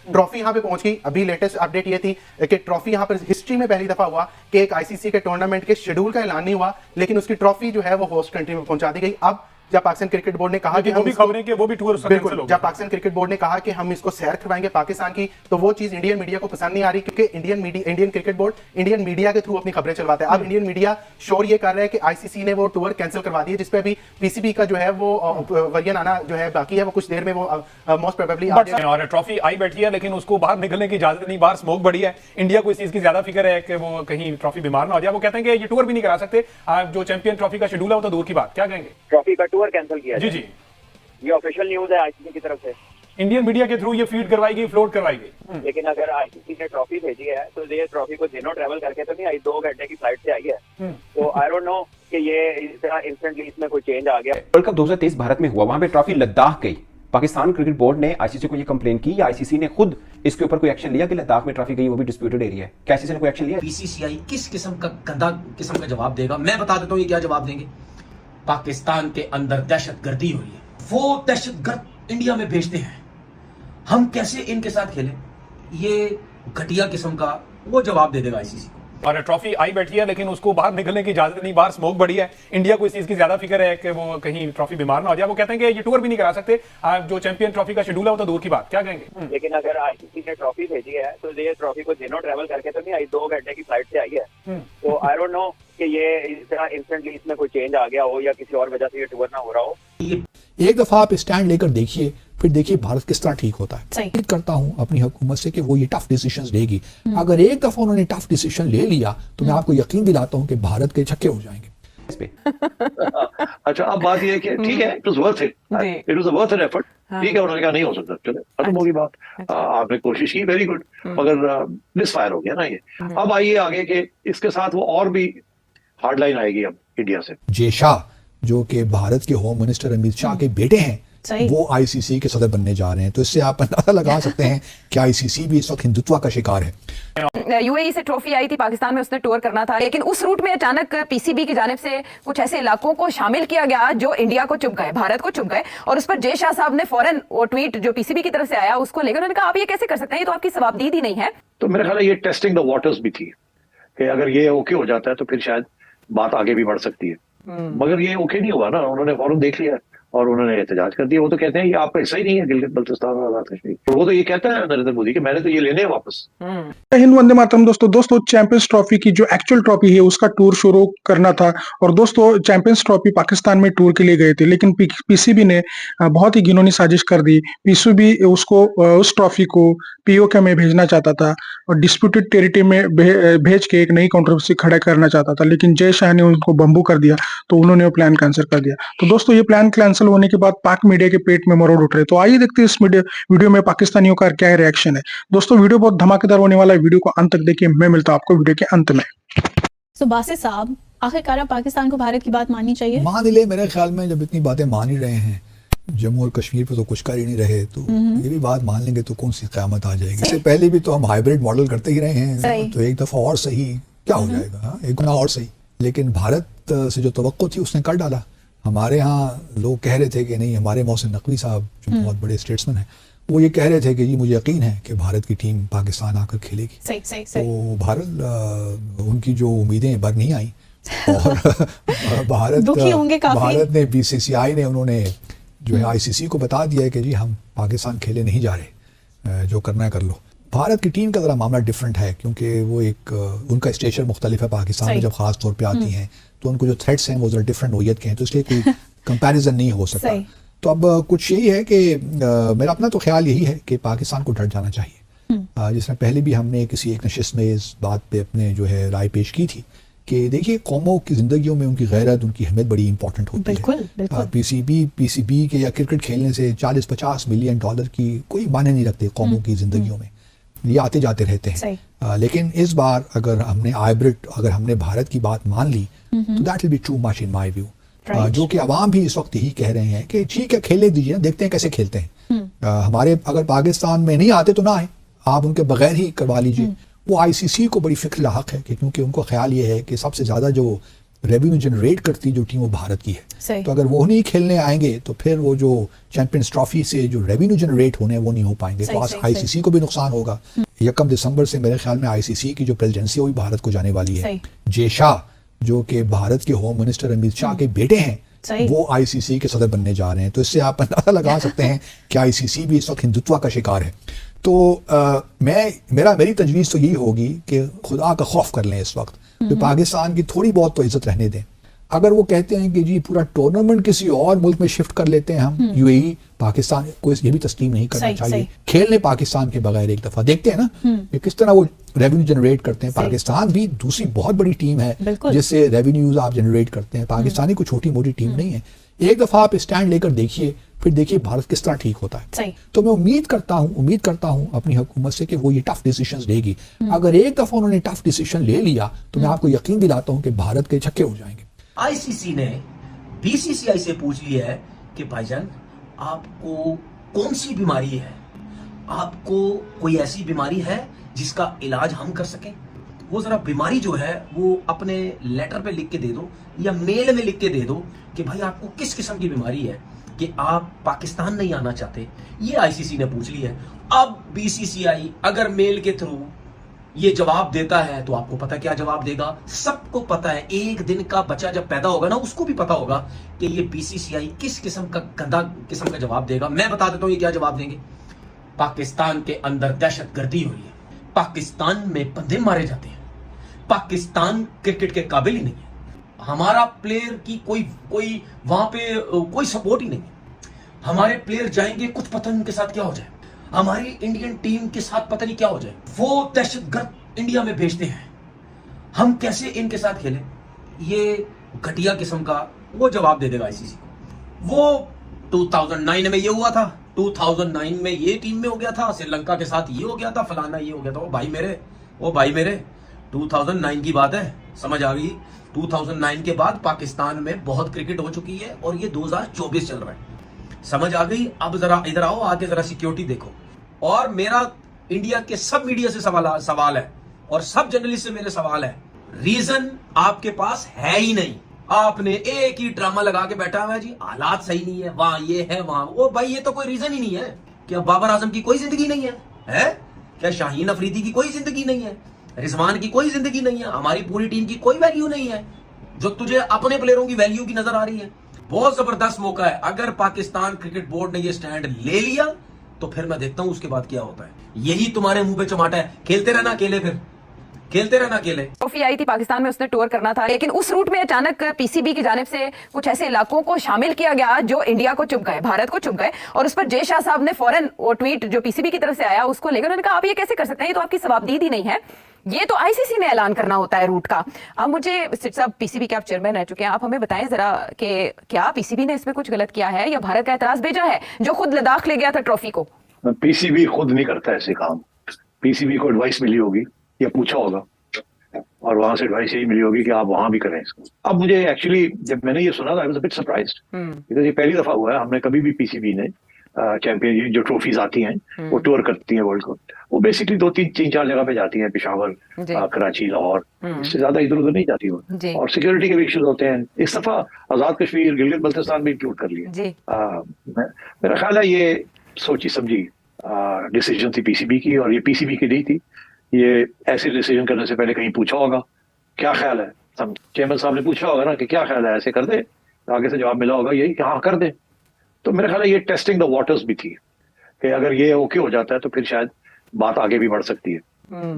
Trophy यहाँ पे पहुंच गई। अभी लेटेस्ट अपडेट ये थी कि ट्रॉफी यहाँ पर हिस्ट्री में पहली दफा हुआ कि एक आईसीसी के टूर्नामेंट के शेड्यूल का ऐलान नहीं हुआ, लेकिन उसकी ट्रॉफी जो है वो होस्ट कंट्री में पहुंचा दी गई। अब जब पाकिस्तान क्रिकेट बोर्ड ने कहा कि हम खबरें कि वो भी टूर बिल्कुल, जब पाकिस्तान क्रिकेट बोर्ड ने कहा कि हम इसको सैर करवाएंगे पाकिस्तान की, तो वो चीज इंडियन मीडिया को पसंद नहीं आ रही, क्योंकि Indian cricket board Indian media के थ्रू अपनी खबरें चलवाता है। अब इंडियन मीडिया शोर ये कर रहा है कि आईसीसी ने वो टूर कैंसिल करवा दी है, जिसपे अभी पीसीबी का जो है वो वर्जन आना जो है बाकी है, वो कुछ देर में वो मोस्ट प्रोबेबली और ट्रॉफी आई बैठी है, लेकिन उसको बाहर निकलने की इजाजत नहीं, बाहर स्मोक बड़ी है। इंडिया को इस चीज की ज्यादा फिक्र है कि वो कहीं ट्रॉफी बीमार ना हो जाए। वो कहते हैं कि ये टूर भी नहीं करा सकते, जो चैंपियन ट्रॉफी का शेड्यूल है वो तो दूर की बात। क्या कहेंगे? ट्रॉफी का टूर कैंसिल किया जी जी, ये ऑफिशियल न्यूज है आईसीसी की तरफ से, इंडियन मीडिया के थ्रू ये फीड करवाई गई, फ्लोट करवाई गई। लेकिन अगर आईसीसी ने ट्रॉफी भेजी है तो ये ट्रॉफी को दिनों ट्रैवल करके तो नहीं आई, 2 घंटे की फ्लाइट से आई है। तो आई डोंट नो कि ये इस तरह इंस्टेंटली इसमें कोई चेंज आ गया। वर्ल्ड कप 2023 भारत में हुआ, वहां पे ट्रॉफी लद्दाख गई। पाकिस्तान क्रिकेट बोर्ड ने आईसीसी को ये कंप्लेन की, या आईसीसी ने खुद इसके ऊपर कोई एक्शन लिया कि लद्दाख में ट्रॉफी गई, वो भी डिस्प्यूटेड एरिया है? क्या आईसीसी ने कोई एक्शन लिया? बीसीसीआई किस किस्म का गंदा किस्म का जवाब देगा, मैं बता देता हूँ ये क्या जवाब देंगे। पाकिस्तान के अंदर दहशतगर्दी हो रही है, वो दहशतगर्द इंडिया में भेजते हैं, हम कैसे इनके साथ खेलें? ये घटिया किस्म का वो जवाब दे देगा आईसीसी को। और ट्रॉफी आई बैठी है, लेकिन उसको बाहर निकलने की इजाजत नहीं, बाहर स्मोक बड़ी है। इंडिया को इस चीज की ज्यादा फिक्र है कि वो कहीं ट्रॉफी बीमार ना हो जाए। वो कहते हैं कि ये टूर भी नहीं करा सकते, जो चैंपियन ट्रॉफी का शेड्यूल है वो तो दूर की बात। क्या कहेंगे? लेकिन अगर आईसीसी ने ट्रॉफी भेजी है तो ये ट्रॉफी को दिनों ट्रैवल करके तो नहीं आई, 2 घंटे की फ्लाइट से आई है। तो आई डोंट नो कि ये इस तरह इंस्टेंटली इसमें कोई चेंज आ गया हो या किसी और वजह से ये टूर ना हो रहा हो। एक दफा आप स्टैंड लेकर देखिए, फिर देखिए भारत किस तरह ठीक होता है। उम्मीद करता हूं अपनी हुकूमत से कि वो ये टफ डिसीजंस लेगी। अगर एक दफा उन्होंने टफ डिसीजन ले लिया तो मैं आपको यकीन दिलाता हूं कि भारत के छक्के हो जाएंगे। अच्छा, अब बात ये है कि ठीक है, it was worth it, it was a worth an effort. ठीक है, उन्होंने कहा नहीं हो सकता, चलो खत्म होगी बात। आपने कोशिश की, वेरी गुड, मगर मिसफायर हो गया ना ये। अब आइए आगे के इसके साथ वो और भी हार्ड लाइन आएगी अब इंडिया से। जे शाह, जो कि भारत के होम मिनिस्टर अमित शाह के बेटे हैं, वो आईसीसी के सदर बनने जा रहे हैं। तो इससे आप अंदाजा लगा सकते हैं कि आईसीसी भी इस वक्त हिंदुत्व का शिकार है। यूएई से ट्रॉफी आई थी पाकिस्तान में, उसने टूर करना था, लेकिन उस रूट में अचानक पीसीबी की जानिब से कुछ ऐसे इलाकों को शामिल किया गया जो इंडिया को चुप गए, भारत को चुप गए। और उस पर जय शाह साहब ने फौरन वो ट्वीट जो पीसीबी की तरफ से आया उसको लेकर उन्होंने कहा आप ये कैसे कर सकते हैं, ये तो आपकी सवाबदीद ही नहीं है। तो मेरा ख्याल है ये टेस्टिंग द वाटर्स भी थी कि अगर ये ओके हो जाता है तो फिर शायद बात आगे भी बढ़ सकती है। मगर ये ओके नहीं हुआ ना, उन्होंने फौरन देख लिया और उन्होंने एहतजाज कर दिया। वो तो कहते हैं ये आपका हिस्सा ही नहीं है, गिलगित बल्तिस्तान और आजाद कश्मीर। तो वो तो ये कहता है नरेंद्र मोदी कि मैंने तो ये लेने हैं वापस। हिंद वंदे मातरम। दोस्तों चैंपियंस ट्रॉफी की जो एक्चुअल ट्रॉफी है उसका टूर शुरू करना था, और दोस्तों चैंपियंस ट्रॉफी पाकिस्तान में टूर के लिए गए थे, लेकिन पीसीबी ने बहुत ही घिनौनी साजिश कर दी। पीसीबी उसको उस ट्रॉफी को पीओके में भेजना चाहता था और डिस्प्यूटेड टेरिटरी में भेज के एक नई कंट्रोवर्सी खड़ा करना चाहता था, लेकिन जय शाह ने उनको बम्बू कर दिया, तो उन्होंने वो प्लान कैंसिल कर दिया। तो दोस्तों ये प्लान कैंसिल होने के बाद पाक मीडिया के पेट में मरोड़ उठ रहे। तो आइए देखते हैं इस वीडियो में पाकिस्तानियों का क्या रिएक्शन है। दोस्तों वीडियो बहुत धमाकेदार होने वाला है, वीडियो को अंत तक देखिए। मैं मिलता हूं आपको वीडियो के अंत में। तो बासित साहब, आखिरकार पाकिस्तान को भारत की बात माननी चाहिए? मान ले, मेरे ख्याल में जब इतनी बातें मान ही रहे हैं, जम्मू और कश्मीर पे तो कुछ कर ही नहीं रहे, तो ये भी बात मान लेंगे तो कौन सी क़यामत आ जाएगी। इससे पहले भी तो हम हाइब्रिड मॉडल करते ही रहे हैं, तो एक दफा और सही क्या हो जाएगा, एक गुना और सही। लेकिन भारत से जो तवक्को थी उसने कर डाला। हमारे यहाँ लोग कह रहे थे कि नहीं, हमारे मोहसिन नकवी साहब जो बहुत बड़े स्टेट्समैन हैं, वो ये कह रहे थे कि जी मुझे यकीन है कि भारत की टीम पाकिस्तान आकर खेलेगी। सही। तो भारत, उनकी जो उम्मीदें बर नहीं आई और भारत ने बीसीसीआई ने उन्होंने जो है आईसीसी को बता दिया है कि जी हम पाकिस्तान खेले नहीं जा रहे, जो करना है कर लो। भारत की टीम का ज़रा मामला डिफरेंट है, क्योंकि वो एक उनका स्टेचर मुख्तलिफ है। पाकिस्तान में जब ख़ास तौर पे आती हैं तो उनको जो थ्रेट्स हैं वो ज़रा डिफरेंट नोयत के हैं, तो इसलिए कोई कंपैरिजन नहीं हो सकता। तो अब कुछ यही है कि मेरा अपना तो ख्याल यही है कि पाकिस्तान को डर जाना चाहिए। जिसमें पहले भी हमने किसी एक नशिस्त में इस बात पे अपने जो है राय पेश की थी कि देखिए कौमों की ज़िंदगियों में उनकी गैरत, उनकी अहमियत बड़ी इंपॉर्टेंट होती है। पीसीबी के या क्रिकेट खेलने से 40-50 मिलियन डॉलर की कोई मायने नहीं रखते कौमों की ज़िंदगियों में, ये आते जाते रहते हैं। लेकिन इस बार अगर हमने भारत की बात मान ली तो that will be too much in my view. जो कि अवाम भी इस वक्त यही कह रहे हैं कि ठीक है खेले दीजिए, देखते हैं कैसे खेलते हैं। हमारे अगर पाकिस्तान में नहीं आते तो ना आए, आप उनके बगैर ही करवा लीजिए। वो आईसीसी को बड़ी फिक्र लाहक है कि क्योंकि उनको ख्याल ये है कि सबसे ज़्यादा जो रेवेन्यू जनरेट करती जो टीम वो भारत की है। तो अगर वो नहीं खेलने आएंगे तो फिर वो जो चैंपियंस ट्रॉफी से जो रेवेन्यू जनरेट होने हैं वो नहीं हो पाएंगे। तो आज आईसीसी को भी नुकसान होगा। 1 दिसंबर से मेरे ख्याल में आईसीसी की जो प्रेसिडेंसी हुई भारत को जाने वाली है। जय शाह जो कि भारत के होम मिनिस्टर अमित शाह के बेटे हैं, वो आईसीसी के सदर बनने जा रहे हैं। तो इससे आप अंदाजा लगा सकते हैं कि आईसीसी भी इस वक्त हिंदुत्व का शिकार है। तो मेरी तजवीज़ तो यही होगी कि खुदा का खौफ कर लें इस वक्त, तो पाकिस्तान की थोड़ी बहुत तो इज्जत रहने दें। अगर वो कहते हैं कि जी पूरा टूर्नामेंट किसी और मुल्क में शिफ्ट कर लेते हैं हम, यूएई, पाकिस्तान को ये भी तस्लीम नहीं करना चाहिए। खेलने पाकिस्तान के बगैर एक दफा देखते हैं ना कि किस तरह वो रेवेन्यू जनरेट करते हैं। पाकिस्तान भी दूसरी बहुत बड़ी टीम है जिससे रेवेन्यूज आप जनरेट करते हैं। पाकिस्तानी कोई छोटी मोटी टीम नहीं है। एक दफा आप स्टैंड लेकर देखिए, फिर देखिए भारत किस तरह ठीक होता है। तो मैं उम्मीद करता हूँ अपनी हुकूमत से कि वो ये टफ डिसीजंस लेगी। अगर एक दफा उन्होंने टफ डिसीजन ले लिया तो मैं आपको यकीन दिलाता हूँ कि भारत के छक्के हो जाएंगे। आईसीसी ने बीसीसीआई से पूछ लिया है कि भाईजान आपको कौन सी बीमारी है, आपको कोई ऐसी बीमारी है जिसका इलाज हम कर सकें। वो जरा बीमारी जो है वो अपने लेटर पे लिख के दे दो या मेल में लिख के दे दो कि भाई आपको किस किस्म की बीमारी है कि आप पाकिस्तान नहीं आना चाहते। ये आईसीसी ने पूछ लिया है। अब बीसीसीआई अगर मेल के थ्रू ये जवाब देता है तो आपको पता क्या जवाब देगा। सबको पता है, एक दिन का बच्चा जब पैदा होगा ना उसको भी पता होगा कि ये बीसीसीआई किस किस्म का गंदा किस्म का जवाब देगा। मैं बता देता हूं ये क्या जवाब देंगे। पाकिस्तान के अंदर दहशतगर्दी हुई है, पाकिस्तान में बंदे मारे जाते हैं, पाकिस्तान क्रिकेट के काबिल ही नहीं है, हमारा प्लेयर की कोई वहां पे कोई सपोर्ट ही नहीं है। हमारे प्लेयर जाएंगे कुछ पता नहीं उनके साथ क्या हो जाए, हमारी इंडियन टीम के साथ पता नहीं क्या हो जाए। वो दहशतगर्द इंडिया में भेजते हैं, हम कैसे इनके साथ खेलें। ये घटिया किस्म का वो जवाब दे देगा आईसीसी को। वो 2009 में ये हुआ था, 2009 में ये टीम में हो गया था, श्रीलंका के साथ ये हो गया था, फलाना ये हो गया था। वो भाई मेरे 2009 की बात है, समझ आ गई। 2009 के बाद पाकिस्तान में बहुत क्रिकेट हो चुकी है और ये 2024 चल रहा है, समझ आ गई। अब जरा इधर आओ, आके जरा सिक्योरिटी देखो। और मेरा इंडिया के सब मीडिया से सवाल है और सब जर्नलिस्ट से मेरे सवाल है, रीजन आपके पास है ही नहीं। आपने एक ही ड्रामा लगा के बैठा हुआ है जी, हालात सही नहीं है, वहां ये है वहां वो। भाई ये तो कोई रीजन ही नहीं है। क्या बाबर आजम की कोई जिंदगी नहीं है? क्या शाहीन अफरीदी की कोई जिंदगी नहीं है? रिजवान की कोई जिंदगी नहीं है? हमारी पूरी टीम की कोई वैल्यू नहीं है जो तुझे अपने प्लेयरों की वैल्यू की नजर आ रही है? बहुत जबरदस्त मौका है। अगर पाकिस्तान क्रिकेट बोर्ड ने ये स्टैंड ले लिया तो फिर मैं देखता हूं उसके बाद क्या होता है। यही तुम्हारे मुंह पे चमाटा है, खेलते रहना अकेले, फिर खेलते रहना अकेले। ट्रॉफी आई थी पाकिस्तान में, उसने टूर करना था, लेकिन उस रूट में अचानक पीसीबी की जानिब से कुछ ऐसे इलाकों को शामिल किया गया जो इंडिया को चुप गए, भारत को चुप गए। और उस पर जय शाह साहब ने फौरन वो ट्वीट जो पीसीबी की तरफ से आया उसको लेकर उन्होंने कहा आप ये कैसे कर सकते हैं, ये तो आपकी जवाबदेही नहीं है, ये तो आईसीसी ने ऐलान करना होता है रूट का। अब मुझे साहब, पीसीबी के आप चेयरमैन रह चुके हैं, आप हमें बताएं जरा कि क्या पीसीबी ने इसमें कुछ गलत किया है या भारत का एतराज भेजा है जो खुद लद्दाख ले गया था ट्रॉफी को? पीसीबी खुद नहीं करता ऐसे काम। पीसीबी को एडवाइस मिली होगी या पूछा होगा और वहां से एडवाइस यही मिली होगी कि आप वहां भी करें इसको। अब मुझे एक्चुअली जब मैंने ये सुना था I was a bit surprised, because ये पहली दफा हुआ है। हमने कभी भी पीसीबी ने चैंपियन जो ट्रॉफीज आती हैं वो टूर करती हैं वर्ल्ड कप, वो बेसिकली 2-3-4 जगह पे जाती हैं, पेशावर, कराची, लाहौर, इससे ज्यादा इधर उधर नहीं जाती वो। और सिक्योरिटी के भी इश्यूज होते हैं। इस दफा आजाद कश्मीर, गिलगित बल्तिस्तान भी इंक्लूड कर लिया। मेरा ख्याल है ये सोची समझी डिसीजन थी पीसीबी की, और ये पीसीबी की नहीं थी। ये ऐसे डिसीजन करने से पहले कहीं पूछा होगा क्या ख्याल है, चेयरमैन साहब ने पूछा होगा ना कि क्या ख्याल है, ऐसे कर दे, आगे से जवाब मिला होगा यही कि हाँ कर दे। तो मेरा ख्याल है ये टेस्टिंग द वाटर्स भी थी कि अगर ये ओके हो जाता है तो फिर शायद बात आगे भी बढ़ सकती है।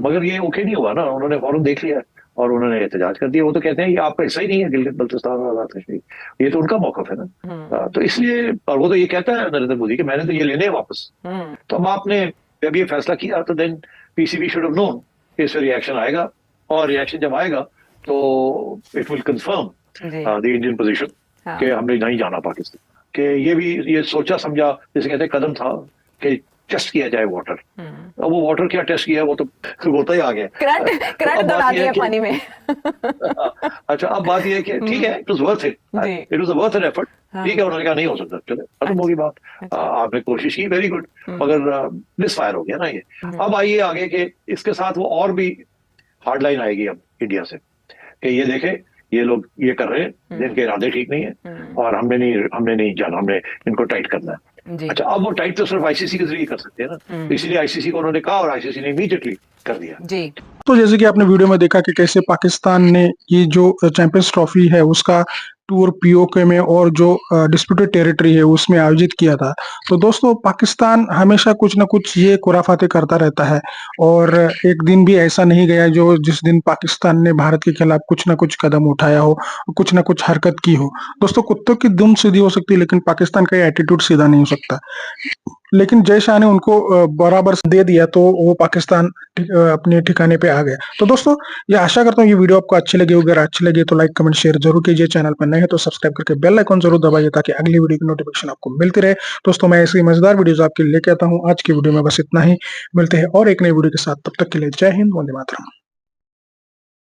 मगर ये ओके नहीं हुआ ना, उन्होंने फौरन देख लिया और उन्होंने एहतजाज कर दिया। वो तो कहते हैं ये आपका हिस्सा ही नहीं है गिलगित बल्तिस्तान और आजाद कश्मीर, ये तो उनका मौकफ है ना। तो इसलिए, और वो तो ये कहता है नरेंद्र मोदी कि मैंने तो ये लेने हैं वापस। तो अब आपने जब ये फैसला किया तो then PCB should have known कि इस पर रिएक्शन आएगा, और रिएक्शन जब आएगा तो it will confirm the Indian position कि हमने नहीं जाना पाकिस्तान। कि ये भी ये सोचा समझा, जैसे कहते हैं कदम था कि टेस्ट किया जाए वाटर। अब वो वाटर क्या टेस्ट किया, वो तो होता ही आ गया, करंट दौड़ा दिया पानी में। अच्छा, अब बात ये है कि ठीक है, it was worth it, it was a worth an effort. ठीक है, उन्होंने कहा नहीं हो सकता, चले खत्म होगी बात। आपने कोशिश की, वेरी गुड, मगर मिसफायर हो गया ना ये। अब आइए आगे के इसके साथ वो और भी हार्ड लाइन आएगी अब इंडिया से कि ये देखे ये लोग ये कर रहे हैं, इनके इरादे ठीक नहीं है और हमने नहीं जाना, हमने इनको टाइट करना है। अच्छा, अब वो टाइट तो सिर्फ आईसीसी के जरिए कर सकते हैं ना, तो इसलिए आईसीसी को उन्होंने कहा और आईसीसी ने इमीडिएटली कर दिया। जी। तो जैसे कि आपने वीडियो में देखा कि कैसे पाकिस्तान ने ये जो चैंपियंस ट्रॉफी है उसका टूर पीओके में और जो डिस्प्यूटेड टेरिटरी है उसमें आयोजित किया था। तो दोस्तों पाकिस्तान हमेशा कुछ ना कुछ ये खुराफाते करता रहता है और एक दिन भी ऐसा नहीं गया जो जिस दिन पाकिस्तान ने भारत के खिलाफ कुछ ना कुछ कदम उठाया हो, कुछ ना कुछ हरकत की हो। दोस्तों कुत्तों की दुम सीधी हो सकती है लेकिन पाकिस्तान का एटीट्यूड सीधा नहीं हो सकता। लेकिन जय शाह ने उनको बराबर दे दिया तो वो पाकिस्तान अपने ठिकाने पे आ गया। तो दोस्तों ये आशा करता हूँ ये वीडियो आपको अच्छी लगी, अगर अच्छी लगी तो लाइक कमेंट शेयर जरूर कीजिए, चैनल पर नए हैं तो सब्सक्राइब करके बेल आइकन जरूर दबाइए ताकि अगली वीडियो की नोटिफिकेशन आपको मिलती रहे। दोस्तों मैं ऐसी मजेदार वीडियोस आपके लिए लेके आता हूँ। आज की वीडियो में बस इतना ही, मिलते हैं और एक नई वीडियो के साथ, तब तक के लिए जय हिंद, वंदे मातरम।